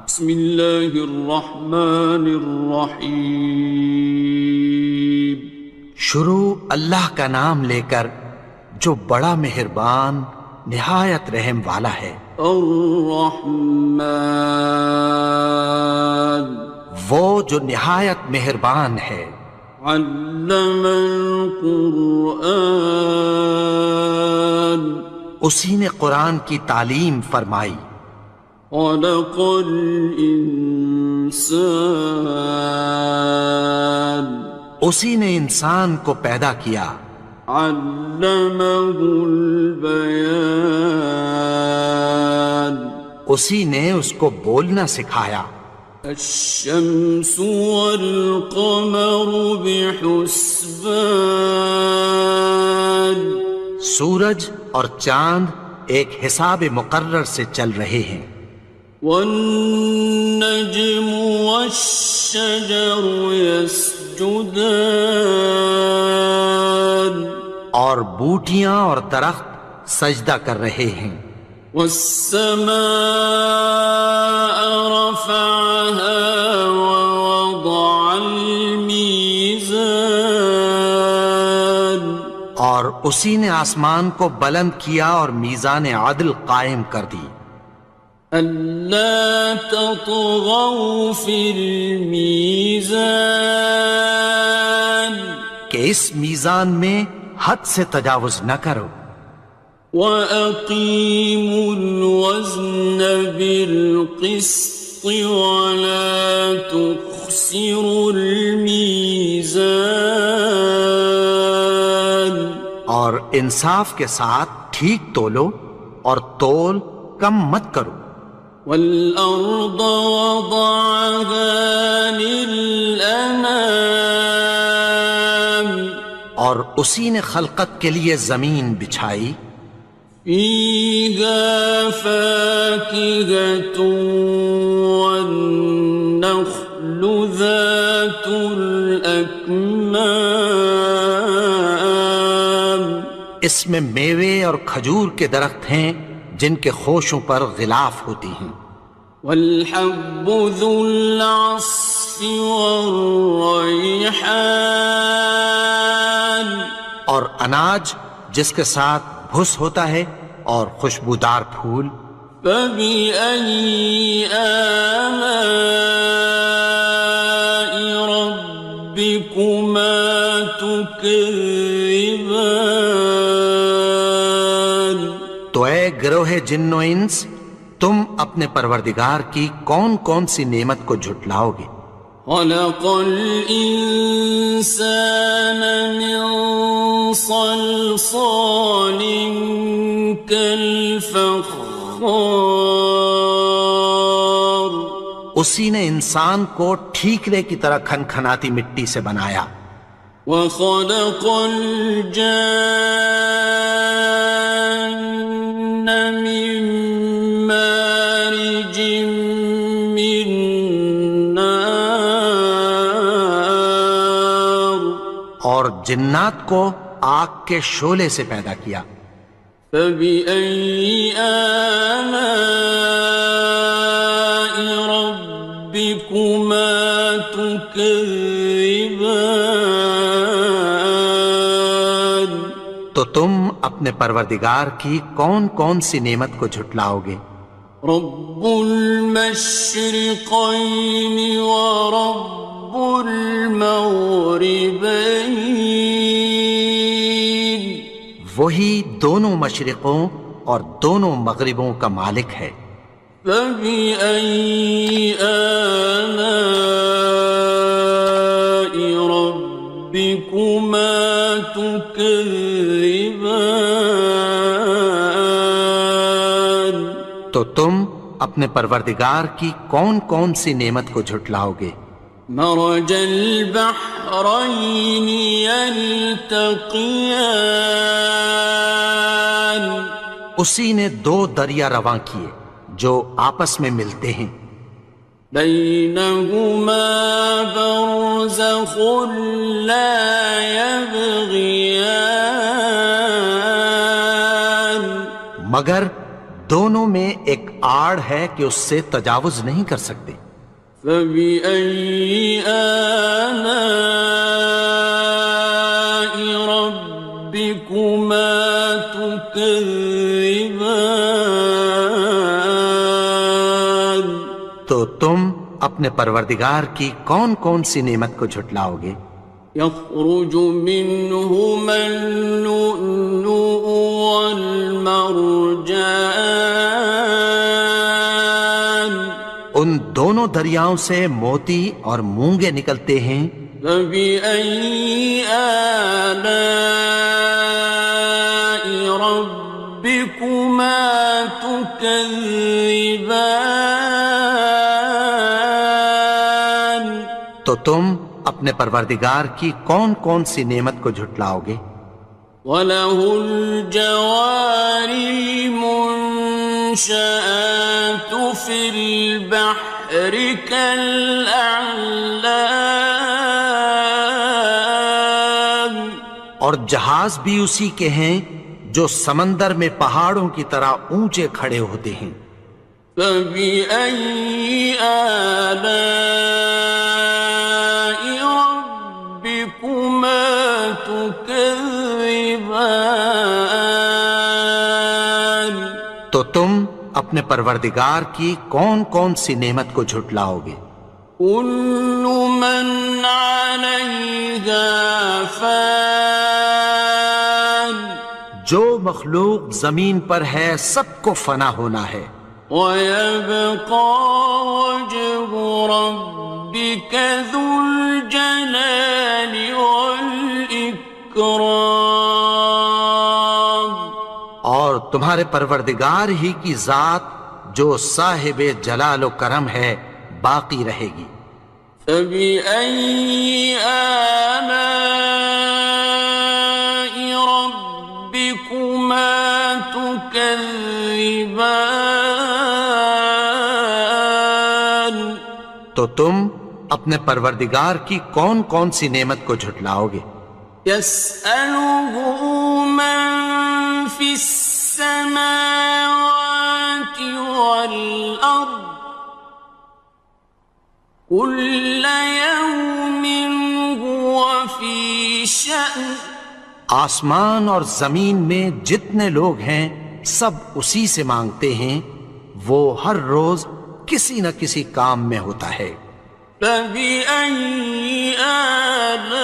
بسم اللہ الرحمن الرحیم۔ شروع اللہ کا نام لے کر جو بڑا مہربان نہایت رحم والا ہے۔ الرحمن، وہ جو نہایت مہربان ہے۔ علم القرآن، اسی نے قرآن کی تعلیم فرمائی۔ خلق الانسان، اسی نے انسان کو پیدا کیا۔ علمہ البیان، اسی نے اس کو بولنا سکھایا۔ الشمس والقمر بحسبان، سورج اور چاند ایک حساب مقرر سے چل رہے ہیں۔ والنجم والشجر يسجدان، اور بوٹیاں اور درخت سجدہ کر رہے ہیں۔ والسماء رفعها ووضع الميزان، اور اسی نے آسمان کو بلند کیا اور میزان عدل قائم کر دی۔ ألا تطغوا في الميزان، کہ اس میزان میں حد سے تجاوز نہ کرو۔ وَأَقِيمُوا الْوَزْنَ بِالْقِسْطِ وَلَا تُخْسِرُوا الْمِيزَانَ، اور انصاف کے ساتھ ٹھیک تولو اور تول کم مت کرو۔ وَالْأَرْضَ وَضَعَهَا لِلْأَنَامِ، اور اسی نے خلقت کے لیے زمین بچھائی۔ فِيهَا فَاكِهَةٌ وَالنَّخْلُ ذَاتُ الْأَكْمَامِ، اس میں میوے اور کھجور کے درخت ہیں جن کے خوشوں پر غلاف ہوتی ہیں۔ وَالْحَبُّ ذُو الْعَصْفِ وَالرَّيْحَانِ، اور اناج جس کے ساتھ بھس ہوتا ہے اور خوشبودار پھول۔ فَبِأَيِّ آلَاءِ رَبِّكُمَا تُكَذِّبَانِ، تو اے گروہ جن و انس، تم اپنے پروردگار کی کون کون سی نعمت کو جھٹلاؤ گے؟ خَلَقَ الْإِنسَانَ مِنْ صَلْصَالٍ كَالْفَخَّارِ، اسی نے انسان کو ٹھیکرے کی طرح کھنکھناتی مٹی سے بنایا۔ وَخَلَقَ الْجَانَّ مِن مَّارِجٍ مِّن نَّارٍ، اور جنات کو آگ کے شعلے سے پیدا کیا۔ فَبِأَيِّ آلَاءِ رَبِّكُمَا تُكَذِّبَانِ، تو تم اپنے پروردگار کی کون کون سی نعمت کو جھٹلاؤ گے؟ رب المشرقین ورب المغربین، وہی دونوں مشرقوں اور دونوں مغربوں کا مالک ہے۔ فَبِأَيِّ آلَاءِ رَبِّكُمَا تُكَذِّبَانِ، تو تم اپنے پروردگار کی کون کون سی نعمت کو جھٹلاؤ گے؟ مرج البحرین یلتقیان، اسی نے دو دریا رواں کیے جو آپس میں ملتے ہیں۔ بینہما برزخ لا یبغیان، مگر دونوں میں ایک آڑ ہے کہ اس سے تجاوز نہیں کر سکتے۔ فبأي آلاء ربكما تكذبان؟ تو تم اپنے پروردگار کی کون کون سی نعمت کو جھٹلاؤ گے؟ يخرج منهما اللؤلؤ والمرجان ان دونوں دریاؤں سے موتی اور مونگے نکلتے ہیں۔ فبأي آلاء ربكما تكذبان؟ تو تم اپنے پروردگار کی کون کون سی نعمت کو جھٹلاؤ گے؟ وَلَهُ الْجَوَارِ الْمُنشَآتُ فِي الْبَحْرِ كَالْأَعْلَامِ، اور جہاز بھی اسی کے ہیں جو سمندر میں پہاڑوں کی طرح اونچے کھڑے ہوتے ہیں۔ فَبِأَيِّ آلَاءِ رَبِّكُمَا تُكَذِّبَانِ؟ تو تم اپنے پروردگار کی کون کون سی نعمت کو جھٹلاؤ گے؟ كُلُّ مَنْ عَلَيْهَا فَانٍ، جو مخلوق زمین پر ہے سب کو فنا ہونا ہے۔ وَيَبْقَى وَجْهُ رَبِّكَ ذُو الْجَلَالِ وَالْإِكْرَامِ، اور تمہارے پروردگار ہی کی ذات جو صاحب جلال و کرم ہے باقی رہے گی۔ فَبِأَيِّ آلَاءِ رَبِّكُمَا تُكَذِّبَانِ؟ تو تم اپنے پروردگار کی کون کون سی نعمت کو جھٹلاؤ گے؟ يَسْأَلُهُ مَن فِي السَّمَاوَاتِ وَالْأَرْضِ كُلَّ يَوْمٍ هُوَ فِي شَأْنٍ، آسمان اور زمین میں جتنے لوگ ہیں سب اسی سے مانگتے ہیں، وہ ہر روز کسی نہ کسی کام میں ہوتا ہے۔ فَبِأَيِّ آلَاءِ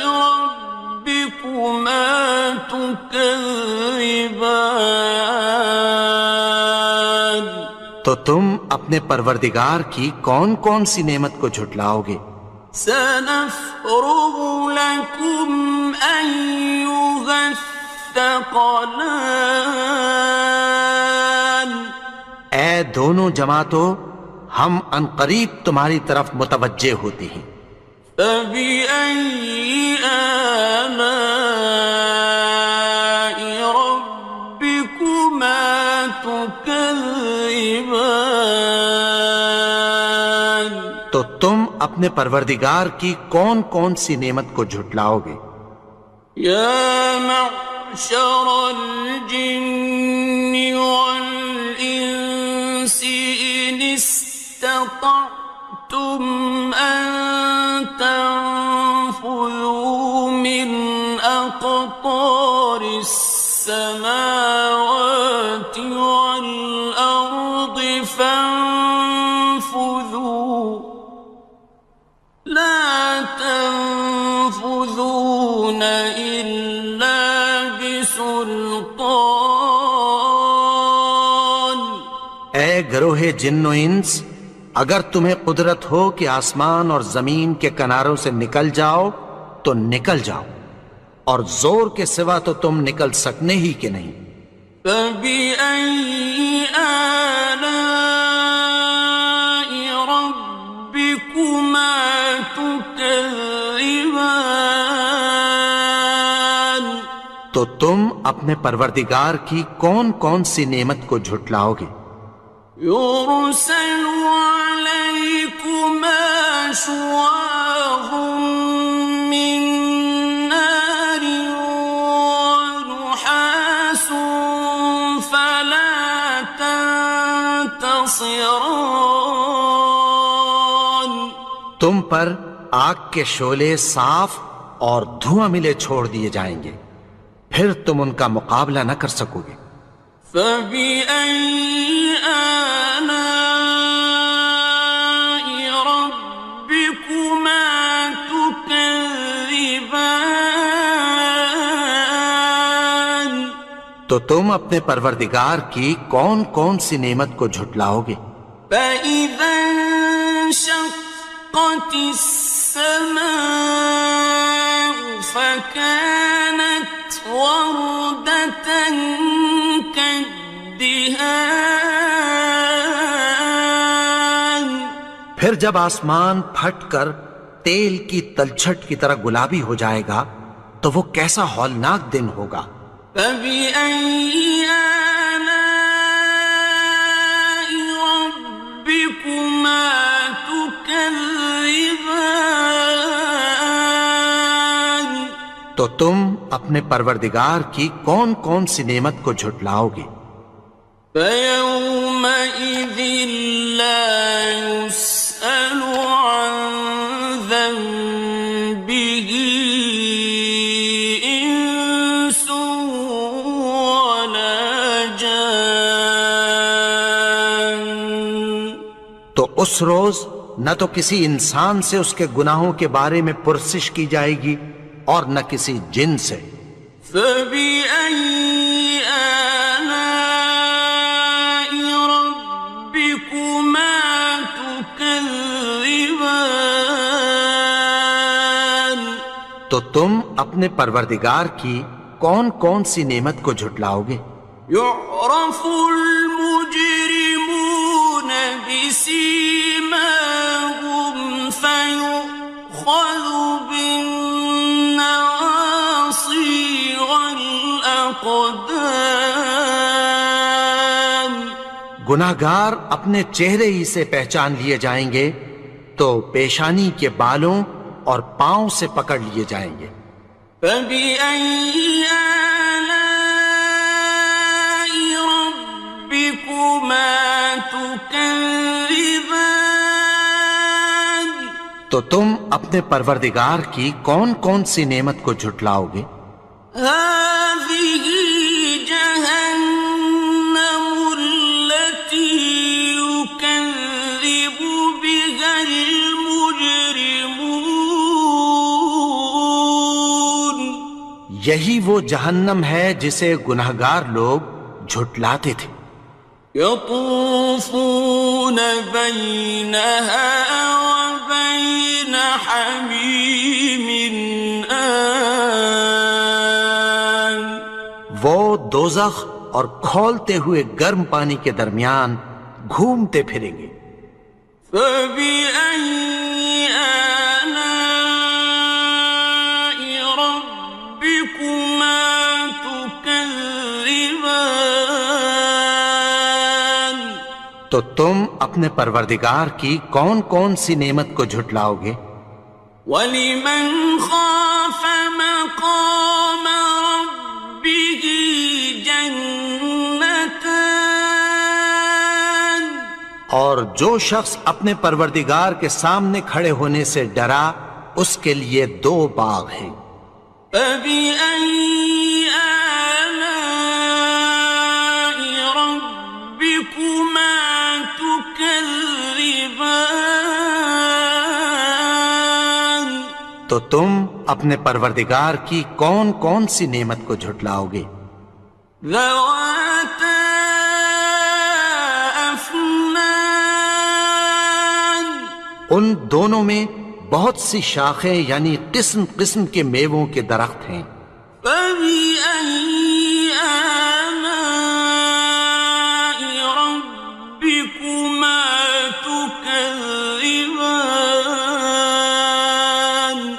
رَبِّكُمَا تُكَذِّبَانِ؟ تو تم اپنے پروردگار کی کون کون سی نعمت کو جھٹلاؤ گے؟ سَنَفْرُغُ لَكُمْ أَيُّهَ الثَّقَلَانِ، اے دونوں جماعتوں، ہم عنقریب تمہاری طرف متوجہ ہوتے ہیں۔ فَبِأَيِّ آلَاءِ رَبِّكُمَا تُكَذِّبَانِ؟ تو تم اپنے پروردگار کی کون کون سی نعمت کو جھٹلاؤ گے؟ يَا مَعْشَرَ الْجِنِّ وَالْإِنسِ إِنِ اسْتَطَعْتُمْ أَن تَنفُذُوا مِنْ أَقْطَارِ السَّمَاوَاتِ وَالْأَرْضِ فَانفُذُوا لَا تَنفُذُونَ إِلَّا بِسُلْطَانٍ۔ اے گروہ جن و انس، اگر تمہیں قدرت ہو کہ آسمان اور زمین کے کناروں سے نکل جاؤ تو نکل جاؤ، اور زور کے سوا تو تم نکل سکنے ہی کہ نہیں۔ فَبِأَيِّ آلَاءِ رَبِّكُمَا تُكَذِّبَانِ؟ تو تم اپنے پروردگار کی کون کون سی نعمت کو جھٹلاؤ گے؟ يُرْسَلُ عَلَيْكُمَا شُوَاظٌ مِّن نَّارٍ وَنُحَاسٌ فَلَا خاسران. تم پر آگ کے شعلے صاف اور دھواں ملے چھوڑ دیے جائیں گے، پھر تم ان کا مقابلہ نہ کر سکو گے۔ فَبِأَيِّ آلَاءِ رَبِّكُمَا تُكَذِّبَانِ؟ تو تم اپنے پروردگار کی کون کون سی نعمت کو جھٹلاؤ گے؟ فَإِذَا انشَقَّتِ السَّمَاءُ فَكَانَتْ وَرْدَةً كَالدِّهَانِ. پھر جب آسمان پھٹ کر تیل کی تلچھٹ کی طرح گلابی ہو جائے گا تو وہ کیسا ہولناک دن ہوگا۔ فَبِأَيِّ آلَاءِ رَبِّكُمَا تُكَذِّبَانِ؟ تو تم اپنے پروردگار کی کون کون سی نعمت کو جھٹلاؤ گے؟ فَيَوْمَئِذٍ لَا يُسْأَلُ عَنْ ذَنبِهِ إِنسٌ وَلَا جَانٌ. تو اس روز نہ تو کسی انسان سے اس کے گناہوں کے بارے میں پرسش کی جائے گی اور نہ کسی جن سے۔ فَبِأَيِّ آلَاءِ رَبِّكُمَا تُكَذِّبَانِ؟ تو تم اپنے پروردگار کی کون کون سی نعمت کو جھٹلاؤ گے؟ يُعْرَفُ الْمُجْرِمُونَ بِسِيمَاهُمْ فَيُؤْخَذُ بِالنَّوَاصِي وَالْأَقْدَامِ. گناہگار اپنے چہرے ہی سے پہچان لیے جائیں گے تو پیشانی کے بالوں اور پاؤں سے پکڑ لیے جائیں گے۔ فَبِأَيِّ آلَاءِ رَبِّكُمَا تُكَذِّبَانِ؟ تو تم اپنے پروردگار کی کون کون سی نعمت کو جھٹلاؤ گے؟ هَٰذِهِ جَهَنَّمُ الَّتِي يُكَذِّبُ بِهَا الْمُجْرِمُونَ. یہی وہ جہنم ہے جسے گناہگار لوگ جھٹلاتے تھے۔ يَطُوفُونَ بَيْنَهَا وَبَيْنَ حَمِيمٍ آنٍ. وہ دوزخ اور کھولتے ہوئے گرم پانی کے درمیان گھومتے پھریں گے۔ فَبِأَيِّ آلَاءِ رَبِّكُمَا تُكَذِّبَانِ؟ تو تم اپنے پروردگار کی کون کون سی نعمت کو جھٹلاؤ گے؟ وَلِمَنْ خَافَ مَقَامَ رَبِّهِ جَنَّتَانِ. اور جو شخص اپنے پروردگار کے سامنے کھڑے ہونے سے ڈرا اس کے لیے 2 باغ ہیں۔ فَبِأَيِّ آلَاءِ رَبِّكُمَا تُكَذِّبَانِ؟ تو تم اپنے پروردگار کی کون کون سی نعمت کو جھٹلاؤ گے؟ ذَوَاتَا أَفْنَانٍ. ان دونوں میں بہت سی شاخیں یعنی قسم قسم کے میووں کے درخت ہیں۔ فَبِأَيِّ آلَاءِ رَبِّكُمَا تُكَذِّبَانِ؟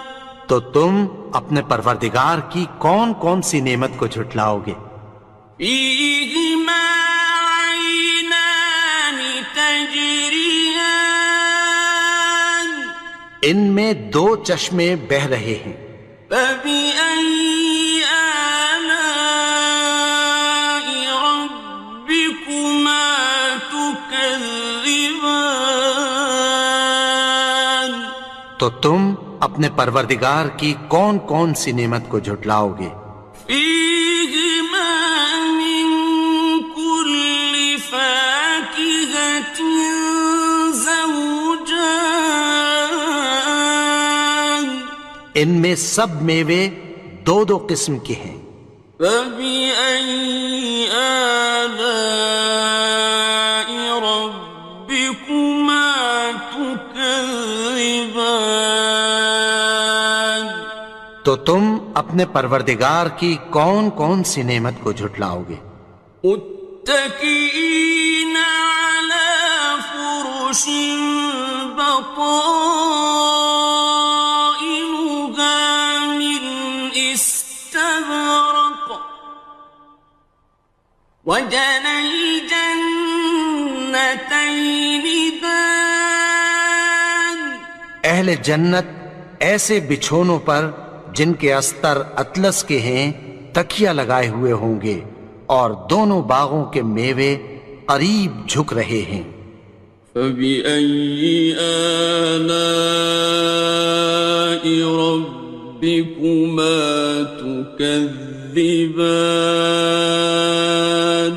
تو تم اپنے پروردگار کی کون کون سی نعمت کو جھٹلاؤ گے؟ فِيهِمَا عَيْنَانِ تَجْرِيَانِ. ان میں 2 چشمے بہہ رہے ہیں۔ فَبِأَيِّ آلَاءِ رَبِّكُمَا تُكَذِّبَانِ؟ تكذبان تو تم اپنے پروردگار کی کون کون سی نعمت کو جھٹلاؤ گے؟ فيهما من كل فاكهة زوجان ان میں سب میوے دو دو قسم کے ہیں۔ فبأي آلاء ربكما تكذبان تو تم اپنے پروردگار کی کون کون سی نعمت کو جھٹلاؤ گے؟ متكئين على فرش بطائنها من استبرق وجنى الجنتين دان اہل جنت ایسے بچھونوں پر جن کے استر اطلس کے ہیں تکیہ لگائے ہوئے ہوں گے، اور دونوں باغوں کے میوے قریب جھک رہے ہیں۔ فبأي آلاء ربكما تكذبان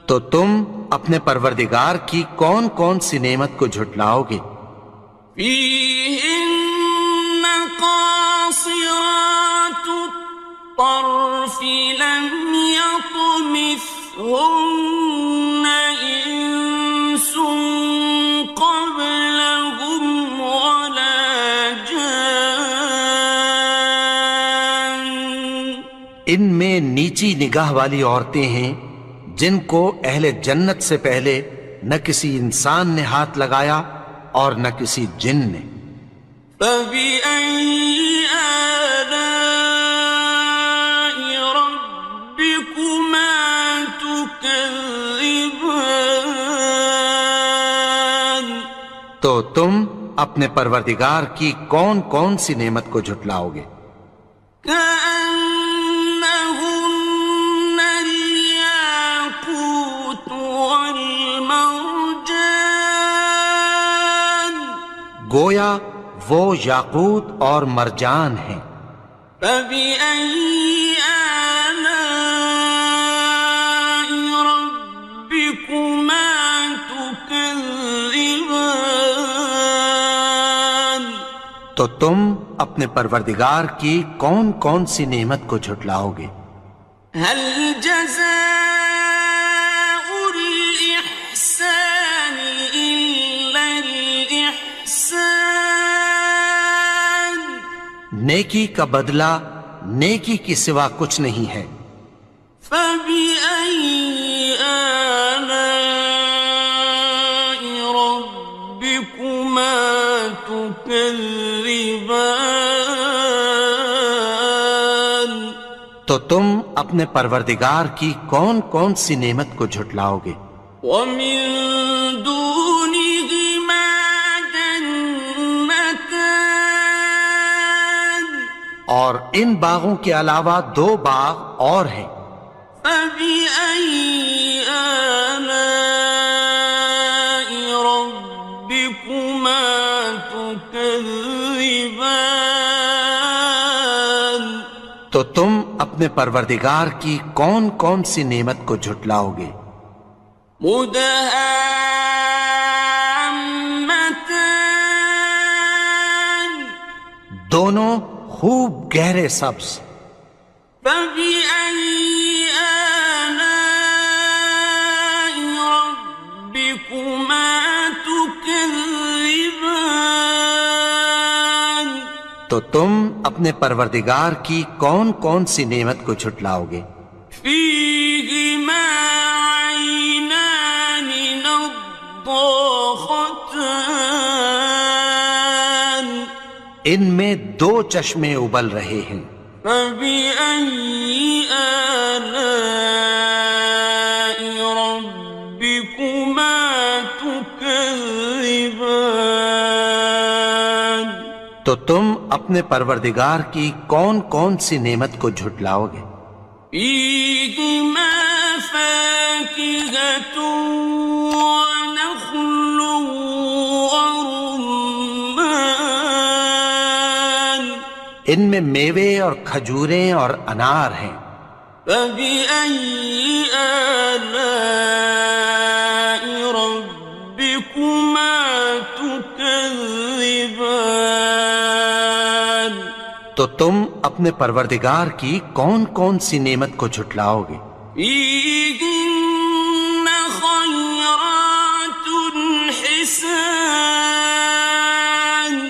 تو تم اپنے پروردگار کی کون کون سی نعمت کو جھٹلاؤ گے؟ فيهن قاصرات الطرف لم يطمثهن إنس قبلهم ولا جان ان میں نیچی نگاہ والی عورتیں ہیں جن کو اہل جنت سے پہلے نہ کسی انسان نے ہاتھ لگایا اور نہ کسی جن نے۔ فبأي آلاء ربكما تكذبان تو تم اپنے پروردگار کی کون کون سی نعمت کو جھٹلاؤ گے؟ كأنهن الياقوت والمرجان گویا وہ یاقوت اور مرجان ہیں۔ فبأي آلاء ربكما تكذبان تو تم اپنے پروردگار کی کون کون سی نعمت کو جھٹلاؤ گے؟ هل جزاء الإحسان إلا الإحسان نیکی کا بدلہ نیکی کی سوا کچھ نہیں ہے۔ فبأي آلاء ربكما تكذبان تو تم اپنے پروردگار کی کون کون سی نعمت کو جھٹلاؤ گے؟ ومن دونهما جنتان اور ان باغوں کے علاوہ دو باغ اور ہیں۔ فبأي آلاء ربكما تكذبان تو تم اپنے پروردگار کی کون کون سی نعمت کو جھٹلاؤ گے؟ مدهامتان دونوں خوب گہرے سبز۔ فبأي آلاء ربكما تكذبان تو تم اپنے پروردگار کی کون کون سی نعمت کو جھٹلاؤ گے؟ فيهما عينان نضاختان ان میں دو چشمے ابل رہے ہیں۔ فبأي آلاء ربكما تكذبان تو تم اپنے پروردگار کی کون کون سی نعمت کو جھٹلاؤ گے؟ فيهما فاكهة ونخل ان میں میوے اور کھجوریں اور انار ہیں۔ فبأي آلاء ربكما تكذبان؟ تو تم اپنے پروردگار کی کون کون سی نعمت کو جھٹلاؤ گے؟ فيهن خيرات حسان،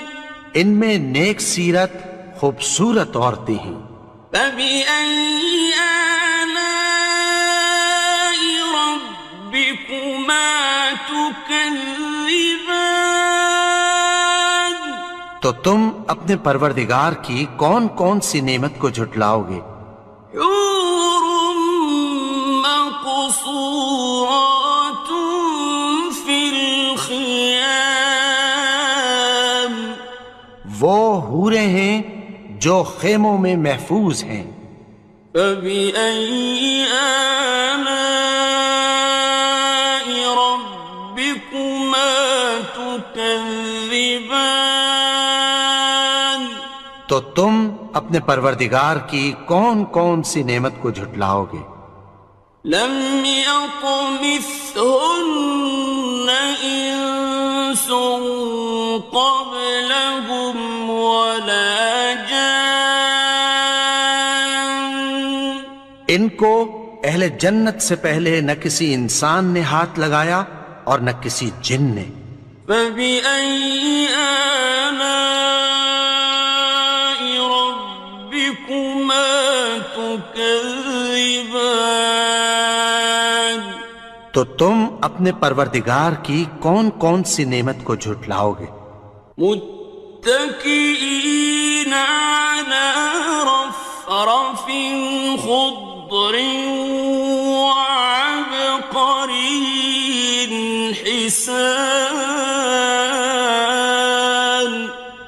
ان میں نیک سیرت خوبصورت عورتیں ہیں۔ فبأي آلاء ربكما تكذبان؟ تو تم اپنے پروردگار کی کون کون سی نعمت کو جھٹلاؤ گے؟ حور مقصورات في الخيام، وہ حوریں ہیں جو خیموں میں محفوظ ہیں۔ فبأي آلاء ربكما تكذبان؟ تو تم اپنے پروردگار کی کون کون سی نعمت کو جھٹلاؤ گے؟ لم يطمثهن إنس قبلهم ولا جان، ان کو اہل جنت سے پہلے نہ کسی انسان نے ہاتھ لگایا اور نہ کسی جن نے۔ فبأي آلاء ربكما تكذبان؟ تو تم اپنے پروردگار کی کون کون سی نعمت کو جھٹلاؤ گے؟ متكئين على رفرف خضر وعبقري حسان،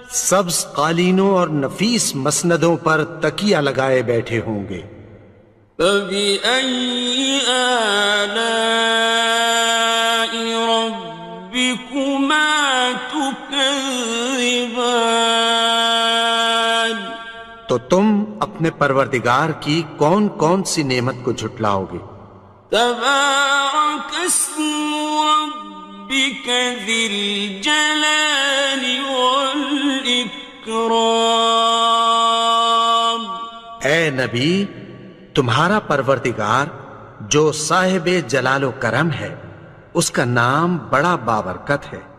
سبز قالینوں اور نفیس مسندوں پر تکیہ لگائے بیٹھے ہوں گے۔ فبأي آلاء ربكما تكذبان؟ تو تم اپنے پروردگار کی کون کون سی نعمت کو جھٹلاؤ گے؟ تبارك اسم ربك ذي الجلال والإكرام۔ اے نبی، تمہارا پروردگار جو صاحب جلال و کرم ہے، اس کا نام بڑا بابرکت ہے۔